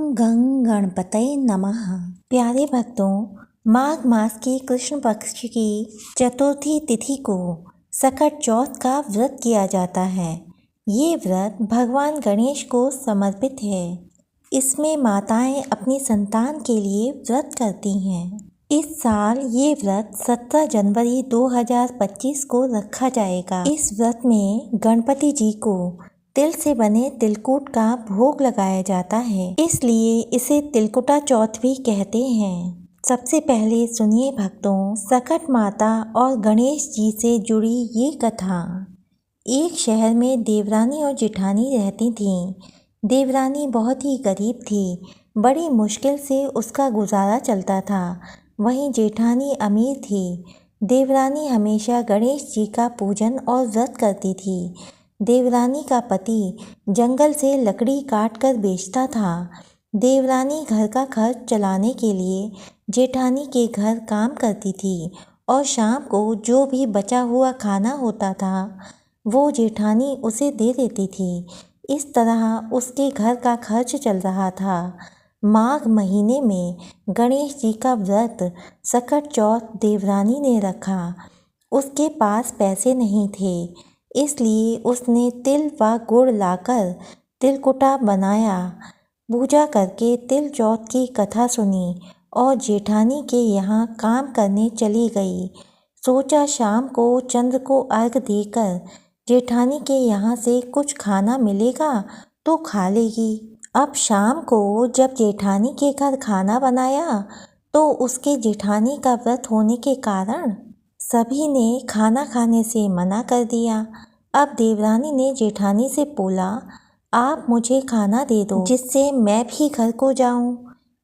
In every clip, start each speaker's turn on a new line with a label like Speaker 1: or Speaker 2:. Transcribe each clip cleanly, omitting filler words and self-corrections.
Speaker 1: गं गणपतये नमः। प्यारे भक्तों, माघ मास की कृष्ण पक्ष की चतुर्थी तिथि को सकट चौथ का व्रत किया जाता है। ये व्रत भगवान गणेश को समर्पित है। इसमें माताएं अपनी संतान के लिए व्रत करती हैं। इस साल ये व्रत 17 जनवरी 2025 को रखा जाएगा। इस व्रत में गणपति जी को तिल से बने तिलकुट का भोग लगाया जाता है, इसलिए इसे तिलकुटा चौथ भी कहते हैं। सबसे पहले सुनिए भक्तों, सकट माता और गणेश जी से जुड़ी ये कथा। एक शहर में देवरानी और जेठानी रहती थीं। देवरानी बहुत ही गरीब थी, बड़ी मुश्किल से उसका गुजारा चलता था। वहीं जेठानी अमीर थी। देवरानी हमेशा गणेश जी का पूजन और व्रत करती थी। देवरानी का पति जंगल से लकड़ी काट कर बेचता था। देवरानी घर का खर्च चलाने के लिए जेठानी के घर काम करती थी और शाम को जो भी बचा हुआ खाना होता था वो जेठानी उसे दे देती थी। इस तरह उसके घर का खर्च चल रहा था। माघ महीने में गणेश जी का व्रत सकट चौथ देवरानी ने रखा। उसके पास पैसे नहीं थे, इसलिए उसने तिल व गुड़ लाकर तिलकुटा बनाया। पूजा करके तिल चौथ की कथा सुनी और जेठानी के यहाँ काम करने चली गई। सोचा शाम को चंद्र को अर्घ देकर जेठानी के यहाँ से कुछ खाना मिलेगा तो खा लेगी। अब शाम को जब जेठानी के घर खाना बनाया तो उसके जेठानी का व्रत होने के कारण सभी ने खाना खाने से मना कर दिया। अब देवरानी ने जेठानी से बोला, आप मुझे खाना दे दो जिससे मैं भी घर को जाऊं।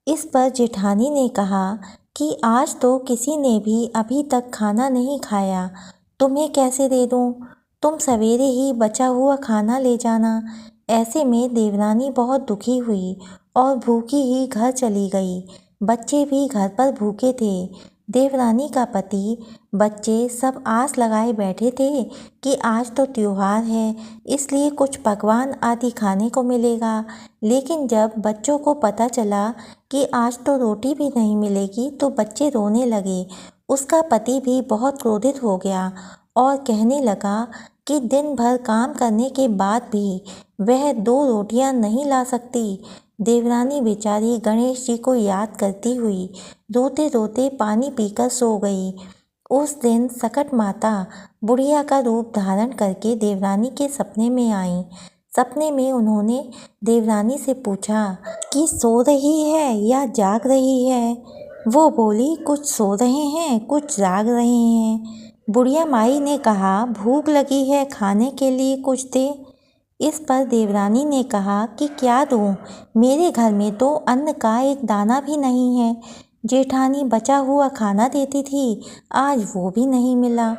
Speaker 1: इस पर जेठानी ने कहा कि आज तो किसी ने भी अभी तक खाना नहीं खाया, तुम्हें कैसे दे दूं? तुम सवेरे ही बचा हुआ खाना ले जाना। ऐसे में देवरानी बहुत दुखी हुई और भूखी ही घर चली गई। बच्चे भी घर पर भूखे थे। देवरानी का पति, बच्चे सब आस लगाए बैठे थे कि आज तो त्योहार है, इसलिए कुछ पकवान आदि खाने को मिलेगा। लेकिन जब बच्चों को पता चला कि आज तो रोटी भी नहीं मिलेगी तो बच्चे रोने लगे। उसका पति भी बहुत क्रोधित हो गया और कहने लगा कि दिन भर काम करने के बाद भी वह 2 रोटियां नहीं ला सकती। देवरानी बेचारी गणेश जी को याद करती हुई रोते रोते पानी पीकर सो गई। उस दिन सकट माता बुढ़िया का रूप धारण करके देवरानी के सपने में आई। सपने में उन्होंने देवरानी से पूछा कि सो रही है या जाग रही है। वो बोली, कुछ सो रहे हैं, कुछ जाग रहे हैं। बुढ़िया माई ने कहा, भूख लगी है, खाने के लिए कुछ दे। इस पर देवरानी ने कहा कि क्या दूं, मेरे घर में तो अन्न का एक दाना भी नहीं है। जेठानी बचा हुआ खाना देती थी, आज वो भी नहीं मिला।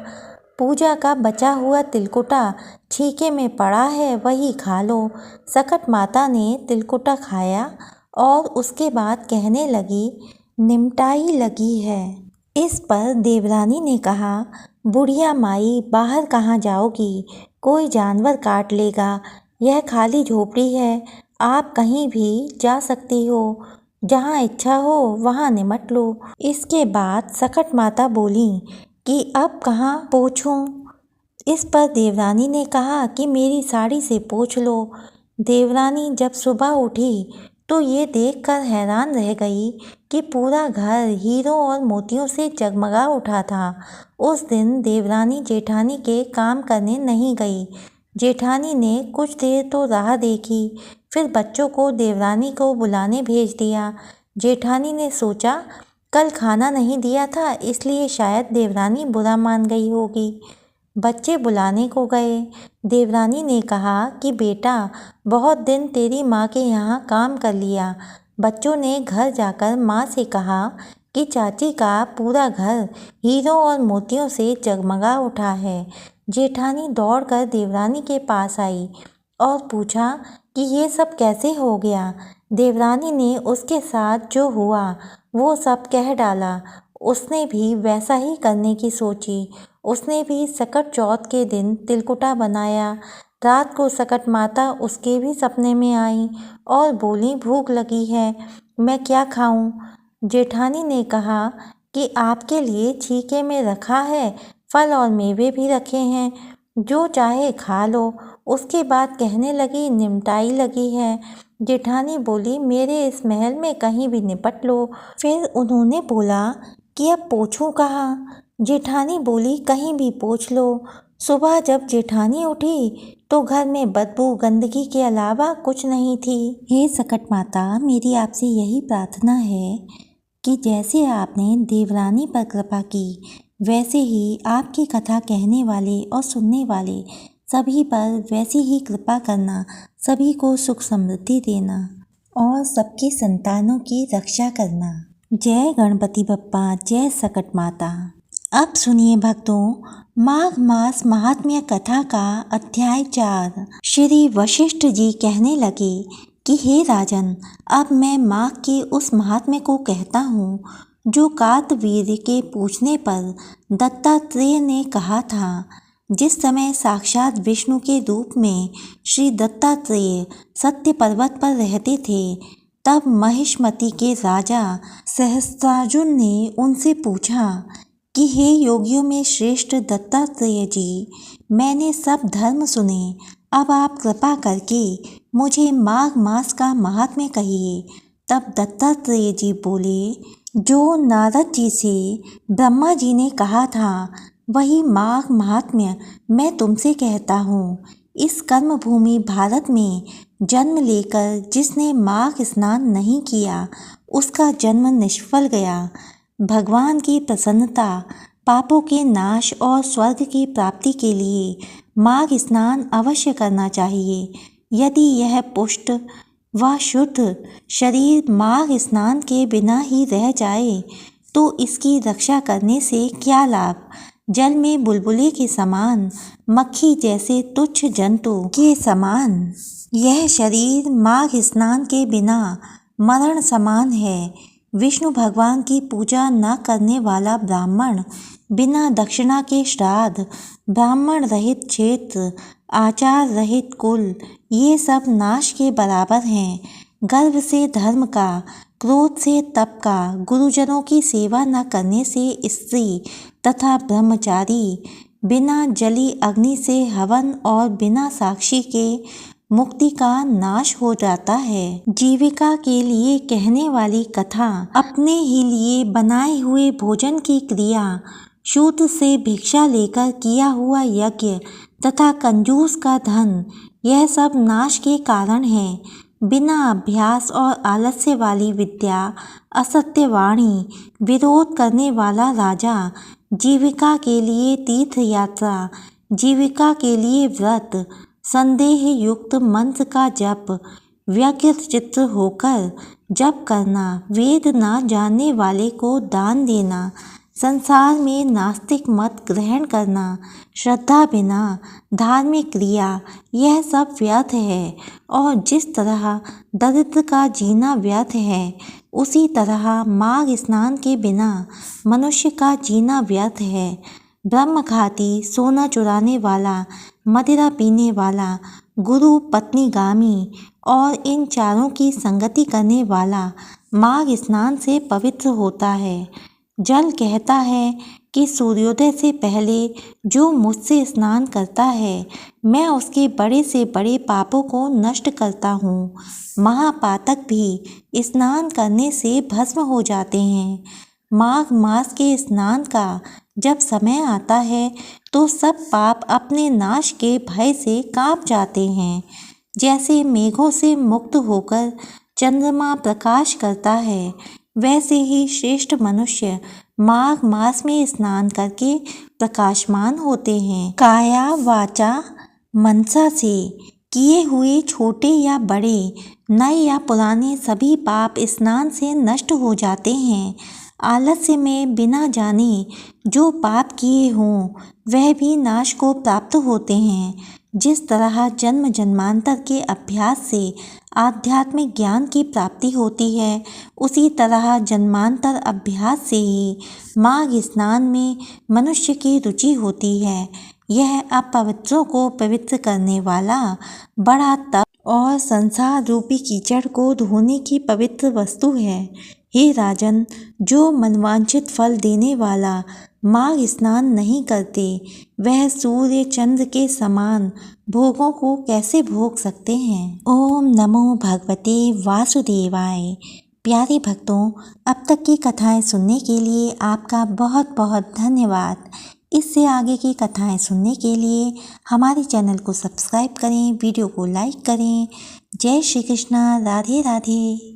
Speaker 1: पूजा का बचा हुआ तिलकुटा छीके में पड़ा है, वही खा लो। सकट माता ने तिलकुटा खाया और उसके बाद कहने लगी, निमटाई लगी है। इस पर देवरानी ने कहा, बुढ़िया माई, बाहर कहाँ जाओगी? कोई जानवर काट लेगा। यह खाली झोपड़ी है, आप कहीं भी जा सकती हो। जहाँ इच्छा हो वहाँ निमट लो। इसके बाद सकट माता बोली कि अब कहाँ पोंछूं? इस पर देवरानी ने कहा कि मेरी साड़ी से पोंछ लो। देवरानी जब सुबह उठी तो ये देखकर हैरान रह गई कि पूरा घर हीरों और मोतियों से जगमगा उठा था। उस दिन देवरानी जेठानी के काम करने नहीं गई। जेठानी ने कुछ देर तो राह देखी, फिर बच्चों को देवरानी को बुलाने भेज दिया। जेठानी ने सोचा कल खाना नहीं दिया था, इसलिए शायद देवरानी बुरा मान गई होगी। बच्चे बुलाने को गए। देवरानी ने कहा कि बेटा, बहुत दिन तेरी माँ के यहाँ काम कर लिया। बच्चों ने घर जाकर माँ से कहा कि चाची का पूरा घर हीरों और मोतियों से जगमगा उठा है। जेठानी दौड़कर देवरानी के पास आई और पूछा कि ये सब कैसे हो गया। देवरानी ने उसके साथ जो हुआ वो सब कह डाला। उसने भी वैसा ही करने की सोची। उसने भी सकट चौथ के दिन तिलकुटा बनाया। रात को सकट माता उसके भी सपने में आई और बोली, भूख लगी है, मैं क्या खाऊं? जेठानी ने कहा कि आपके लिए छीके में रखा है, फल और मेवे भी रखे हैं, जो चाहे खा लो। उसके बाद कहने लगी, निमटाई लगी है। जेठानी बोली, मेरे इस महल में कहीं भी निपट लो। फिर उन्होंने बोला कि अब पोंछूं कहाँ? जेठानी बोली, कहीं भी पोंछ लो। सुबह जब जेठानी उठी तो घर में बदबू गंदगी के अलावा कुछ नहीं थी। हे सकट माता, मेरी आपसे यही प्रार्थना है कि जैसे आपने देवरानी पर कृपा की, वैसे ही आपकी कथा कहने वाले और सुनने वाले सभी पर वैसी ही कृपा करना, सभी को सुख समृद्धि देना और सबकी संतानों की रक्षा करना। जय गणपति बप्पा, जय सकट माता। अब सुनिए भक्तों, माघ मास महात्म्य कथा का अध्याय 4। श्री वशिष्ठ जी कहने लगे कि हे राजन, अब मैं माघ के उस महात्म्य को कहता हूँ जो कार्तवीर्य के पूछने पर दत्तात्रेय ने कहा था। जिस समय साक्षात विष्णु के रूप में श्री दत्तात्रेय सत्य पर्वत पर रहते थे, तब महिष्मति के राजा सहस्त्रार्जुन ने उनसे पूछा कि हे योगियों में श्रेष्ठ दत्तात्रेय जी, मैंने सब धर्म सुने, अब आप कृपा करके मुझे माघ मास का महात्म्य कहिए। तब दत्तात्रेय जी बोले, जो नारद जी से ब्रह्मा जी ने कहा था, वही माघ महात्म्य मैं तुमसे कहता हूँ। इस कर्म भूमि भारत में जन्म लेकर जिसने माघ स्नान नहीं किया, उसका जन्म निष्फल गया। भगवान की प्रसन्नता, पापों के नाश और स्वर्ग की प्राप्ति के लिए माघ स्नान अवश्य करना चाहिए। यदि यह पुष्ट व शुद्ध शरीर माघ स्नान के बिना ही रह जाए तो इसकी रक्षा करने से क्या लाभ? जल में बुलबुले के समान, मक्खी जैसे तुच्छ जंतु के समान यह शरीर माघ स्नान के बिना मरण समान है। विष्णु भगवान की पूजा न करने वाला ब्राह्मण, बिना दक्षिणा के श्राद्ध, ब्राह्मण रहित क्षेत्र, आचार रहित कुल, ये सब नाश के बराबर हैं। गर्व से धर्म का, क्रोध से तप का, गुरुजनों की सेवा न करने से स्त्री तथा ब्रह्मचारी, बिना जली अग्नि से हवन और बिना साक्षी के मुक्ति का नाश हो जाता है। जीविका के लिए कहने वाली कथा, अपने ही लिए बनाए हुए भोजन की क्रिया, शूद्र से भिक्षा लेकर किया हुआ यज्ञ तथा कंजूस का धन, यह सब नाश के कारण है। बिना अभ्यास और आलस्य वाली विद्या, असत्य वाणी, विरोध करने वाला राजा, जीविका के लिए तीर्थ यात्रा, जीविका के लिए व्रत, संदेह युक्त मंत्र का जप, व्यग्रचित्त होकर जप करना, वेद न जानने वाले को दान देना, संसार में नास्तिक मत ग्रहण करना, श्रद्धा बिना धार्मिक क्रिया, यह सब व्यर्थ है। और जिस तरह दरिद्र का जीना व्यर्थ है, उसी तरह माघ स्नान के बिना मनुष्य का जीना व्यर्थ है। ब्रह्मघाती, सोना चुराने वाला, मदिरा पीने वाला, गुरु पत्नीगामी और इन चारों की संगति करने वाला माघ स्नान से पवित्र होता है। जल कहता है कि सूर्योदय से पहले जो मुझसे स्नान करता है, मैं उसके बड़े से बड़े पापों को नष्ट करता हूँ। महापातक भी स्नान करने से भस्म हो जाते हैं। माघ मास के स्नान का जब समय आता है तो सब पाप अपने नाश के भय से कांप जाते हैं। जैसे मेघों से मुक्त होकर चंद्रमा प्रकाश करता है, वैसे ही श्रेष्ठ मनुष्य माघ मास में स्नान करके प्रकाशमान होते हैं। काया वाचा मनसा से किए हुए छोटे या बड़े, नए या पुराने सभी पाप स्नान से नष्ट हो जाते हैं। आलस्य में बिना जाने जो पाप किए हों, वह भी नाश को प्राप्त होते हैं। जिस तरह जन्म जन्मांतर के अभ्यास से आध्यात्मिक ज्ञान की प्राप्ति होती है, उसी तरह जन्मांतर अभ्यास से ही माघ स्नान में मनुष्य की रुचि होती है। यह अपवित्रों को पवित्र करने वाला बड़ा तप और संसार रूपी कीचड़ को धोने की पवित्र वस्तु है। हे राजन, जो मनवांछित फल देने वाला माघ स्नान नहीं करते, वह सूर्य चंद्र के समान भोगों को कैसे भोग सकते हैं। ओम नमो भगवते वासुदेवाय। प्यारे भक्तों, अब तक की कथाएं सुनने के लिए आपका बहुत बहुत धन्यवाद। इससे आगे की कथाएं सुनने के लिए हमारे चैनल को सब्सक्राइब करें, वीडियो को लाइक करें। जय श्री कृष्णा, राधे राधे।